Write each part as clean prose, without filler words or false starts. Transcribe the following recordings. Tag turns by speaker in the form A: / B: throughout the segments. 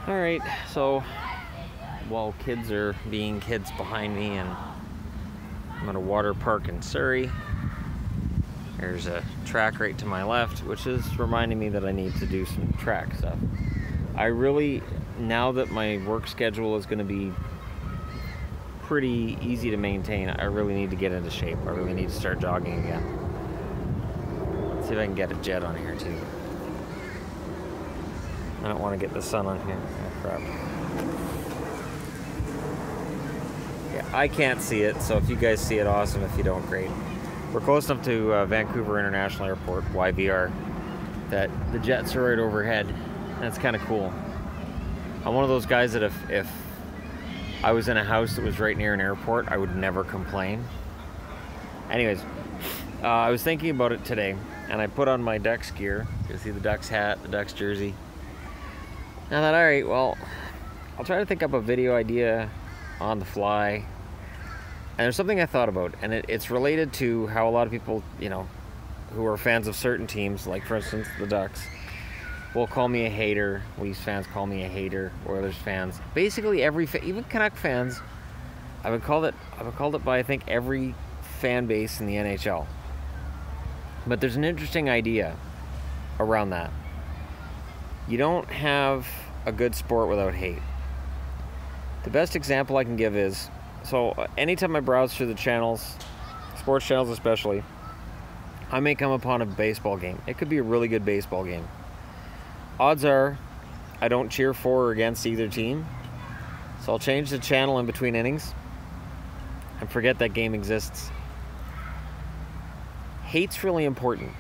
A: Alright, so while kids are being kids behind me, and I'm at a water park in Surrey, there's a track right to my left, which is reminding me that I need to do some track stuff. I really, now that my work schedule is going to be pretty easy to maintain, I really need to get into shape. I really need to start jogging again. Let's see if I can get a jet on here too. I don't want to get the sun on here. Oh, crap. Yeah, I can't see it, so if you guys see it, awesome. If you don't, great. We're close enough to Vancouver International Airport, YVR, that the jets are right overhead. That's kind of cool. I'm one of those guys that if I was in a house that was right near an airport, I would never complain. Anyways, I was thinking about it today, and I put on my Ducks gear. You see the Ducks hat, the Ducks jersey. And I thought, alright, well, I'll try to think up a video idea on the fly. And there's something I thought about, and it's related to how a lot of people, you know, who are fans of certain teams, like for instance the Ducks, will call me a hater. Leafs fans call me a hater. Oilers fans, basically even Canuck fans, I've been called it by I think every fan base in the NHL. But there's an interesting idea around that. You don't have a good sport without hate. The best example I can give is, so anytime I browse through the channels, sports channels especially, I may come upon a baseball game. It could be a really good baseball game. Odds are I don't cheer for or against either team, so I'll change the channel in between innings and forget that game exists. Hate's really important.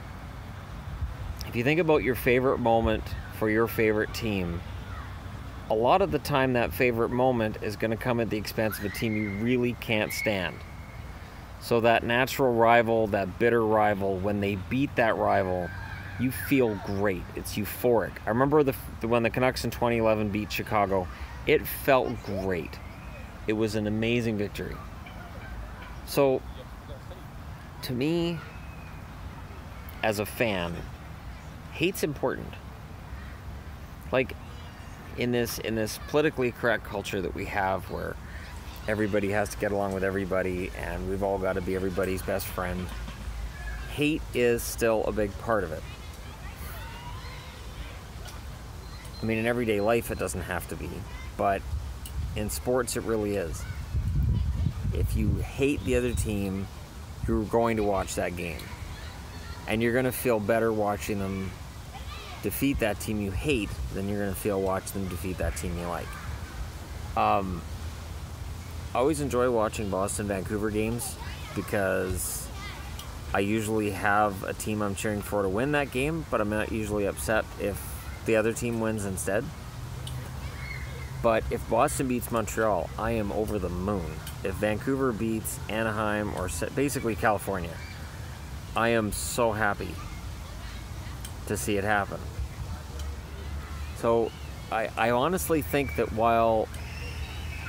A: If you think about your favorite moment for your favorite team, a lot of the time that favorite moment is going to come at the expense of a team you really can't stand. So that natural rival, that bitter rival, when they beat that rival, you feel great. It's euphoric. I remember when the Canucks in 2011 beat Chicago, it felt great. It was an amazing victory. So, to me, as a fan, hate's important. Like, in this politically correct culture that we have, where everybody has to get along with everybody and we've all got to be everybody's best friend, hate is still a big part of it. I mean, in everyday life it doesn't have to be, but in sports it really is. If you hate the other team, you're going to watch that game, and you're going to feel better watching them defeat that team you hate than you're going to feel watching them defeat that team you like. I always enjoy watching Boston-Vancouver games because I usually have a team I'm cheering for to win that game, but I'm not usually upset if the other team wins instead. But if Boston beats Montreal, I am over the moon. If Vancouver beats Anaheim, or basically California, I am so happy to see it happen. So I honestly think that while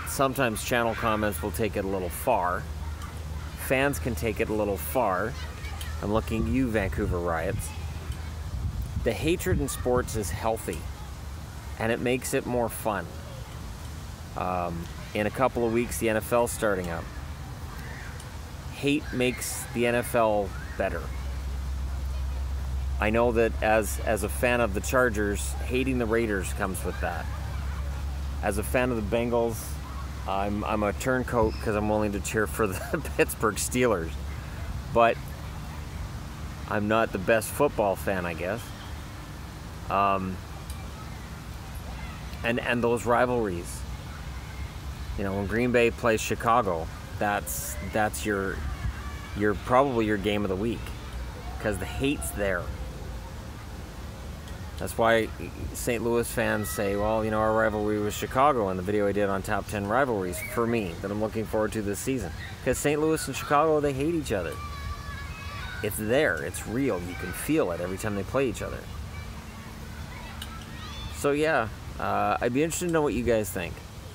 A: sometimes channel comments will take it a little far, fans can take it a little far. I'm looking at you, Vancouver Riots. The hatred in sports is healthy, and it makes it more fun. In a couple of weeks, the NFL's starting up. Hate makes the NFL better. I know that as a fan of the Chargers, hating the Raiders comes with that. As a fan of the Bengals, I'm a turncoat because I'm willing to cheer for the Pittsburgh Steelers. But I'm not the best football fan, I guess. And those rivalries. You know, when Green Bay plays Chicago, that's your probably your game of the week, because the hate's there. That's why St. Louis fans say, well, you know, our rivalry was Chicago, and the video I did on top 10 rivalries for me that I'm looking forward to this season. Because St. Louis and Chicago, they hate each other. It's there, it's real, you can feel it every time they play each other. So yeah, I'd be interested to know what you guys think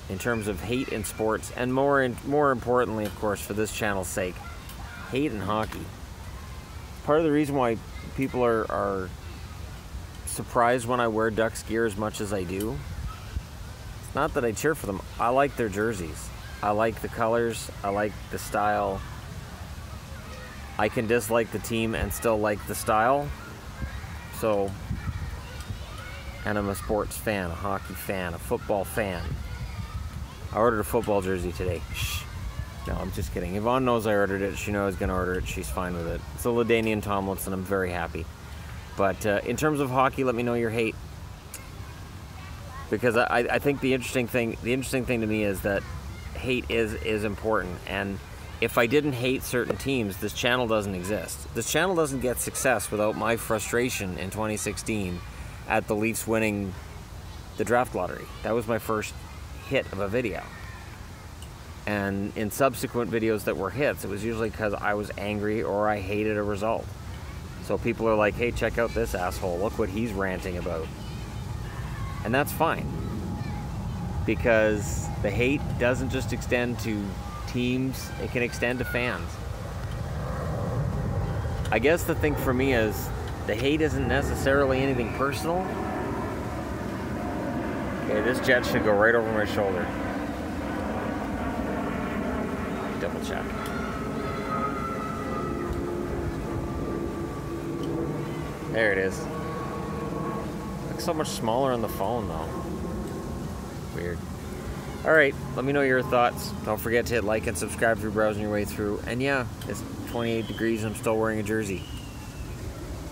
A: in terms of hate in sports, and more importantly, of course, for this channel's sake, hate in hockey. Part of the reason why people are surprised when I wear Ducks gear as much as I do not that I cheer for them. I like their jerseys. I like the colors. I like the style. I can dislike the team and still like the style. So, and I'm a sports fan, a hockey fan, a football fan. I ordered a football jersey today. Shh. No, I'm just kidding. Yvonne knows I ordered it. She knows I was going to order it. She's fine with it. It's a LaDainian Tomlinson. I'm very happy. But in terms of hockey, let me know your hate. Because I think the interesting thing to me is that hate is important. And if I didn't hate certain teams, this channel doesn't exist. This channel doesn't get success without my frustration in 2016 at the Leafs winning the draft lottery. That was my first hit of a video. And in subsequent videos that were hits, it was usually because I was angry or I hated a result. So people are like, hey, check out this asshole. Look what he's ranting about. And that's fine. Because the hate doesn't just extend to teams, it can extend to fans. I guess the thing for me is the hate isn't necessarily anything personal. Okay, this jet should go right over my shoulder. Double check. There it is. Looks so much smaller on the phone though. Weird. Alright, let me know your thoughts. Don't forget to hit like and subscribe if you're browsing your way through. And yeah, it's 28 degrees and I'm still wearing a jersey.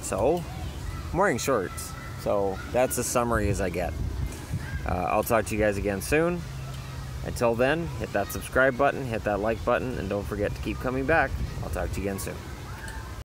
A: So, I'm wearing shorts. So, that's as summary as I get. I'll talk to you guys again soon. Until then, hit that subscribe button, hit that like button, and don't forget to keep coming back. I'll talk to you again soon.